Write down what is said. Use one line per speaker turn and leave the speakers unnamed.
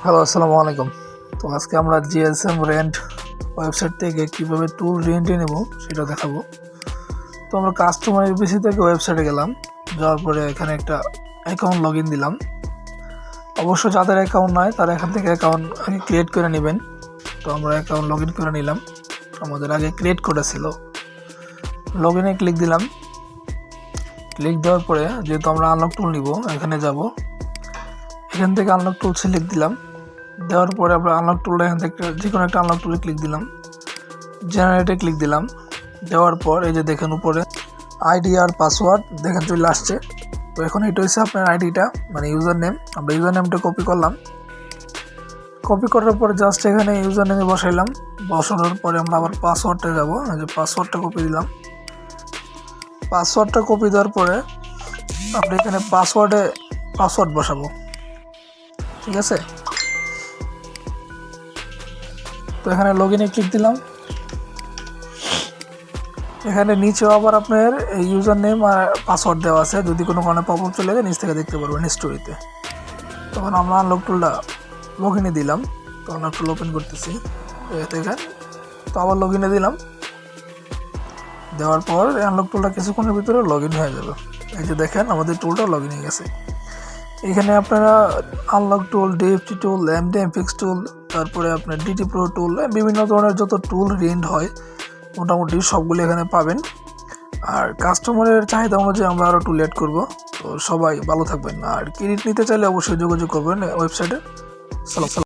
Hello, আসসালামু আলাইকুম। তো আজকে আমরা জিএসএম রেন্ট ওয়েবসাইট থেকে কীভাবে টুল রেন্টে নেব সেটা দেখাবো। তো আমরা কাস্টমার এবিসি থেকে ওয়েবসাইটে গেলাম, যাওয়ার পরে এখানে একটা অ্যাকাউন্ট লগ ইন দিলাম। অবশ্য যাদের অ্যাকাউন্ট নয় তারা এখান থেকে অ্যাকাউন্ট আগে ক্রিয়েট করে নেবেন। তো আমরা অ্যাকাউন্ট লগ ইন করে নিলাম, আমাদের আগে ক্রিয়েট করেছিল। লগ ইনে ক্লিক দিলাম। ক্লিক দেওয়ার পরে যেহেতু আমরা আনলক টুল নিব, এখানে যাব, এখান থেকে আনলক টুল সিলেক্ট দিলাম। দেওয়ার পরে আমরা আনলক টুলটা এখান থেকে যে কোনো একটা আনলক টুলে ক্লিক দিলাম, জেনারেটে ক্লিক দিলাম। দেওয়ার পর এই যে দেখেন উপরে আইডি আর পাসওয়ার্ড দেখেন চলে আসছে। তো এখন এটা হচ্ছে আপনার আইডিটা, মানে ইউজার নেম। আমরা ইউজার নেমটা কপি করলাম। কপি করার পরে জাস্ট এখানে ইউজার নেমে বসাইলাম। বসানোর পরে আমরা আবার পাসওয়ার্ডটা যাব, এই যে পাসওয়ার্ডটা কপি দিলাম। পাসওয়ার্ডটা কপি দেওয়ার পরে আপনি এখানে পাসওয়ার্ড বসাবো, ঠিক আছে। তো এখানে লগ ইনে ক্লিক দিলাম। এখানে নিচেও আবার আপনার ইউজার নেম আর পাসওয়ার্ড দেওয়া আছে, যদি কোনো কারণে পপআপ চলে যায় নিচ থেকে দেখতে পারবেন স্টোরিতে। তখন আমরা আনলক টুলটা লগ ইনে দিলাম। তো আনলক টুল ওপেন করতেছি, দেখেন। তো আবার লগ ইনে দিলাম। দেওয়ার পর আনলক টুলটা কিছুক্ষণের ভিতরে লগ ইন হয়ে যাবে। এই যে দেখেন আমাদের টুলটা লগ ইন হয়ে গেছে। এখানে আপনারা আনলক টুল, ডিএফটি টুল, এমডিএমফিক্স টুল, তারপরে আপনার ডিটি প্রো টুল, বিভিন্ন ধরনের যত টুল রেন্ট হয় মোটামুটি সবগুলো এখানে পাবেন। আর কাস্টমারের চাহিদা অনুযায়ী আমরা আরও টুল এড করবো। তো সবাই ভালো থাকবেন। আর ক্রেডিট নিতে চাইলে অবশ্যই যোগাযোগ করবেন ওয়েবসাইটে। সালাম।